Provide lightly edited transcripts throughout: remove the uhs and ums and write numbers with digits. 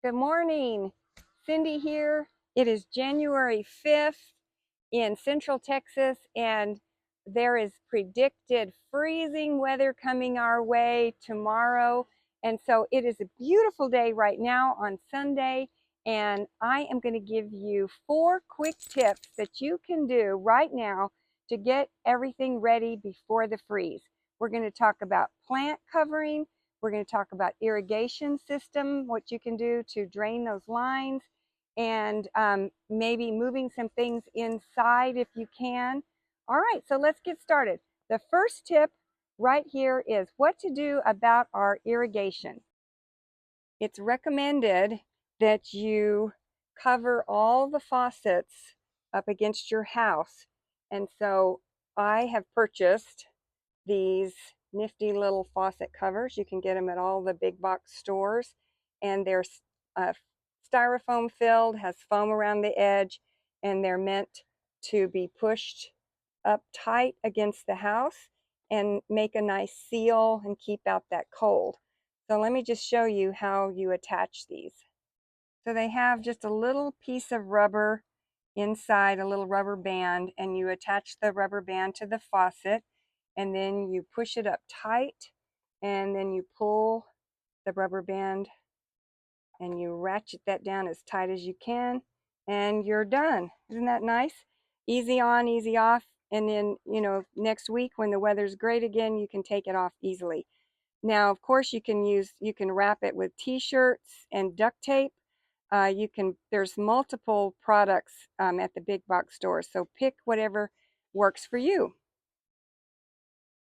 Good morning. Cindy here. It is January 5th in Central Texas, and there is predicted freezing weather coming our way tomorrow. And so it is a beautiful day right now on Sunday, and I am going to give you 4 quick tips that you can do right now to get everything ready before the freeze. We're going to talk about plant covering. We're going to talk about irrigation system, what you can do to drain those lines, and maybe moving some things inside if you can. All right, so let's get started. The first tip right here is what to do about our irrigation. It's recommended that you cover all the faucets up against your house. And so I have purchased these nifty little faucet covers. You can get them at all the big box stores, and they're styrofoam filled, has foam around the edge, and they're meant to be pushed up tight against the house and make a nice seal and keep out that cold. So let me just show you how you attach these. So they have just a little piece of rubber inside, a little rubber band, and you attach the rubber band to the faucet, and then you push it up tight, and then you pull the rubber band and you ratchet that down as tight as you can, and you're done. Isn't that nice? Easy on, easy off. And then, next week when the weather's great again, you can take it off easily. Now, of course, you can wrap it with t-shirts and duct tape. There's multiple products at the big box stores, so pick whatever works for you.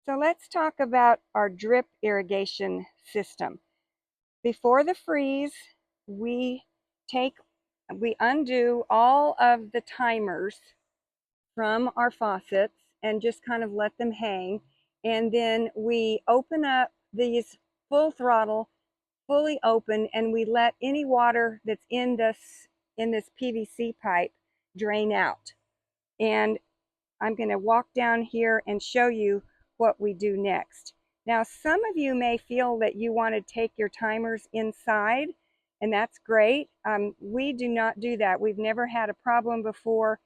So let's talk about our drip irrigation system. Before the freeze, we undo all of the timers from our faucets and just kind of let them hang. And then we open up these full throttle, fully open, and we let any water that's in this PVC pipe drain out. And I'm going to walk down here and show you what we do next. Now, some of you may feel that you want to take your timers inside, and that's great. We do not do that. We've never had a problem before,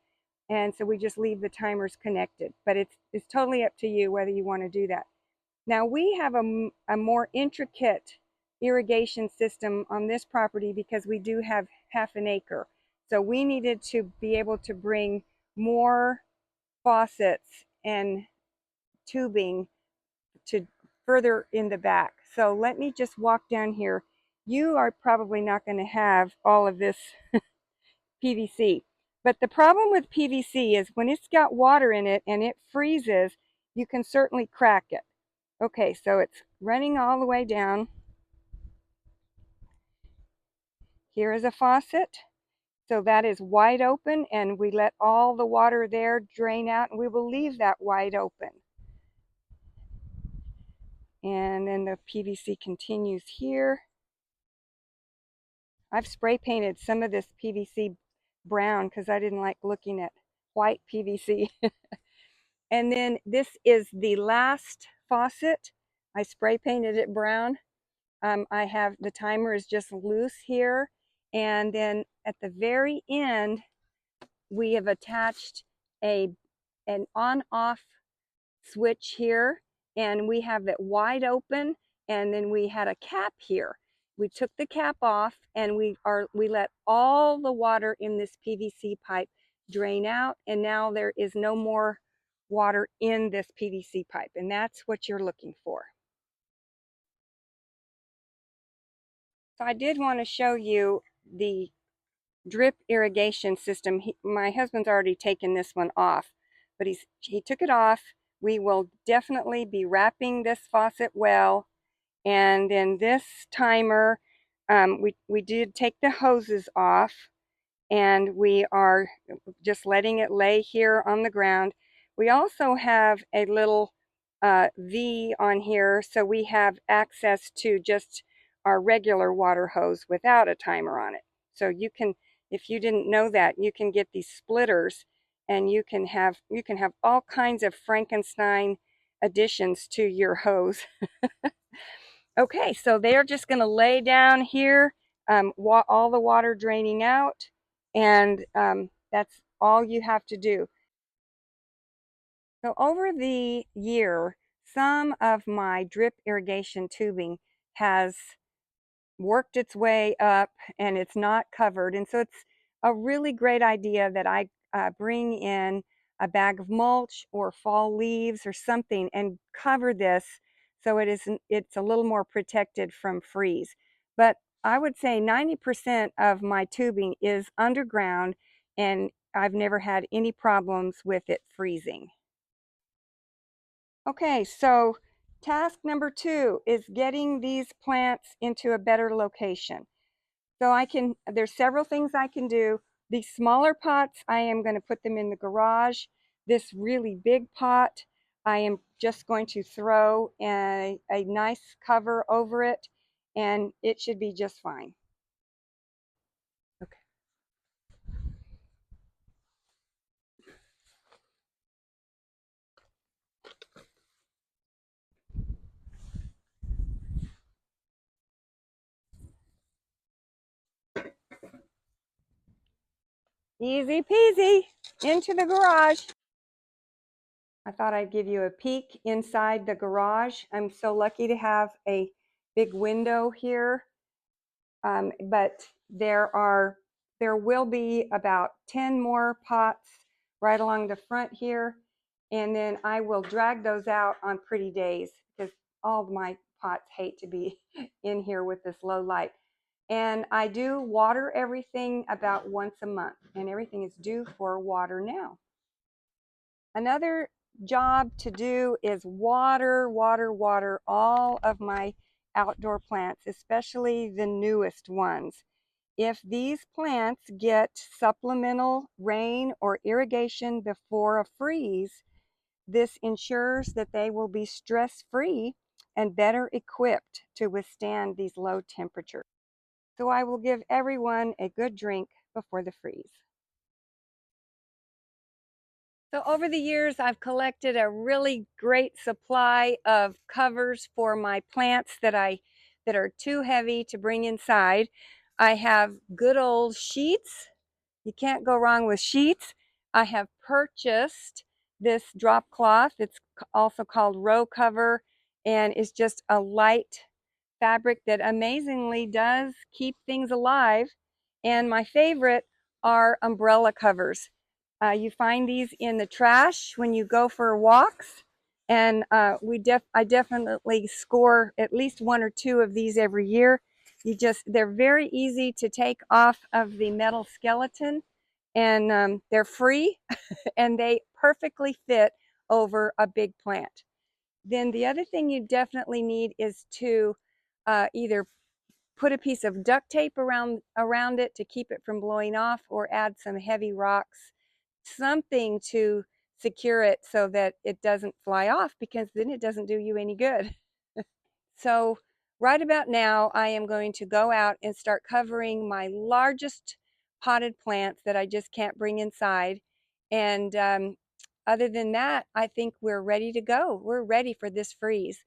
and so we just leave the timers connected. But it's totally up to you whether you want to do that. Now, we have a more intricate irrigation system on this property because we do have half an acre. So we needed to be able to bring more faucets and tubing to further in the back. So let me just walk down here. You are probably not going to have all of this PVC. But the problem with PVC is when it's got water in it and it freezes, you can certainly crack it. Okay, so it's running all the way down. Here is a faucet. So that is wide open, and we let all the water there drain out, and we will leave that wide open. And then the PVC continues here. I've spray painted some of this PVC brown because I didn't like looking at white PVC. And then this is the last faucet. I spray painted it brown. I have the timer is just loose here. And then at the very end, we have attached an on-off switch here, and we have it wide open, and then we had a cap here. We took the cap off, and we let all the water in this PVC pipe drain out, and now there is no more water in this PVC pipe, and that's what you're looking for. So I did want to show you the drip irrigation system. My husband's already taken this one off, but he took it off. We will definitely be wrapping this faucet well, and then this timer, we did take the hoses off, and we are just letting it lay here on the ground. We also have a little V on here, so we have access to just our regular water hose without a timer on it. So you can, if you didn't know that, you can get these splitters, and you can have all kinds of Frankenstein additions to your hose. Okay, so they're just going to lay down here all the water draining out, and that's all you have to do. So over the year, some of my drip irrigation tubing has worked its way up and it's not covered. And so it's a really great idea that I bring in a bag of mulch or fall leaves or something and cover this so it's a little more protected from freeze. But I would say 90% of my tubing is underground and I've never had any problems with it freezing. Okay, so task number 2 is getting these plants into a better location. So there's several things I can do. These smaller pots, I am going to put them in the garage. This really big pot, I am just going to throw a nice cover over it, and it should be just fine. Okay. Easy peasy, into the garage. I thought I'd give you a peek inside the garage. I'm so lucky to have a big window here. But there will be about 10 more pots right along the front here, and then I will drag those out on pretty days because all of my pots hate to be in here with this low light. And I do water everything about once a month, and everything is due for water now. Another job to do is water all of my outdoor plants, especially the newest ones. If these plants get supplemental rain or irrigation before a freeze, this ensures that they will be stress-free and better equipped to withstand these low temperatures. So I will give everyone a good drink before the freeze. So over the years, I've collected a really great supply of covers for my plants that are too heavy to bring inside. I have good old sheets. You can't go wrong with sheets. I have purchased this drop cloth. It's also called row cover, and it's just a light fabric that amazingly does keep things alive. And my favorite are umbrella covers. You find these in the trash when you go for walks, and I definitely score at least 1 or 2 of these every year. They're very easy to take off of the metal skeleton, and they're free and they perfectly fit over a big plant. Then the other thing you definitely need is to either put a piece of duct tape around it to keep it from blowing off, or add some heavy rocks, something to secure it so that it doesn't fly off, because then it doesn't do you any good. So right about now, I am going to go out and start covering my largest potted plants that I just can't bring inside. And other than that, I think we're ready to go. We're ready for this freeze.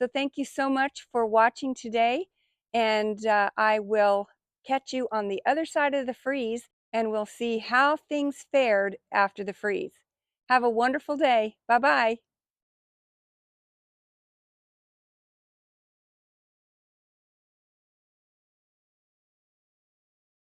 So thank you so much for watching today. And I will catch you on the other side of the freeze, and we'll see how things fared after the freeze. Have a wonderful day. Bye-bye.